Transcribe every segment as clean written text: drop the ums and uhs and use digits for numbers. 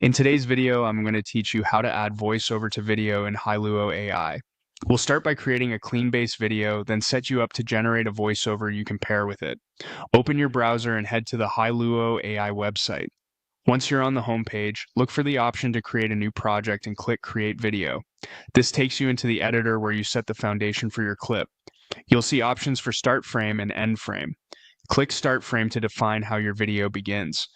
In today's video, I'm going to teach you how to add voiceover to video in Hailuo AI. We'll start by creating a clean base video, then set you up to generate a voiceover you can pair with it. Open your browser and head to the Hailuo AI website. Once you're on the home page, look for the option to create a new project and click Create Video. This takes you into the editor where you set the foundation for your clip. You'll see options for start frame and end frame. Click Start Frame to define how your video begins.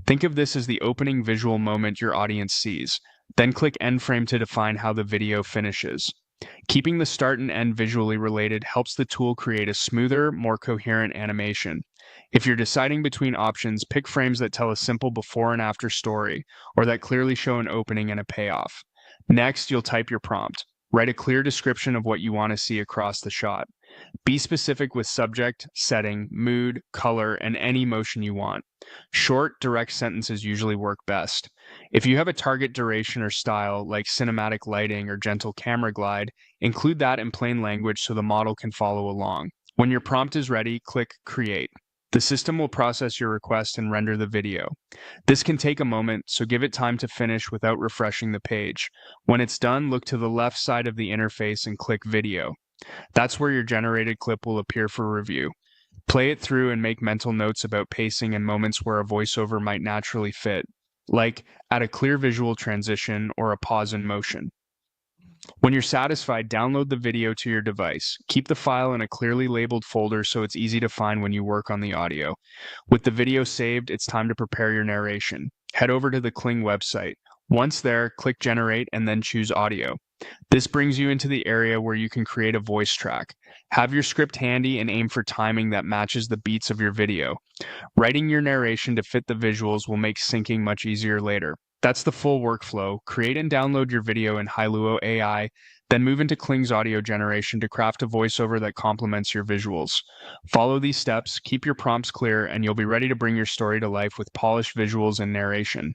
Think of this as the opening visual moment your audience sees. Then click End Frame to define how the video finishes. Keeping the start and end visually related helps the tool create a smoother, more coherent animation. If you're deciding between options, pick frames that tell a simple before and after story, or that clearly show an opening and a payoff. Next, you'll type your prompt. Write a clear description of what you want to see across the shot. Be specific with subject, setting, mood, color, and any emotion you want. Short, direct sentences usually work best. If you have a target duration or style, like cinematic lighting or gentle camera glide, include that in plain language so the model can follow along. When your prompt is ready, click Create. The system will process your request and render the video. This can take a moment, so give it time to finish without refreshing the page. When it's done, look to the left side of the interface and click Video. That's where your generated clip will appear for review. Play it through and make mental notes about pacing and moments where a voiceover might naturally fit, like add a clear visual transition or a pause in motion. When you're satisfied, download the video to your device. Keep the file in a clearly labeled folder so it's easy to find when you work on the audio. With the video saved, it's time to prepare your narration. Head over to the Kling website. Once there, click Generate and then choose Audio. This brings you into the area where you can create a voice track. Have your script handy and aim for timing that matches the beats of your video. Writing your narration to fit the visuals will make syncing much easier later. That's the full workflow. Create and download your video in Hailuo AI, then move into Kling's audio generation to craft a voiceover that complements your visuals. Follow these steps, keep your prompts clear, and you'll be ready to bring your story to life with polished visuals and narration.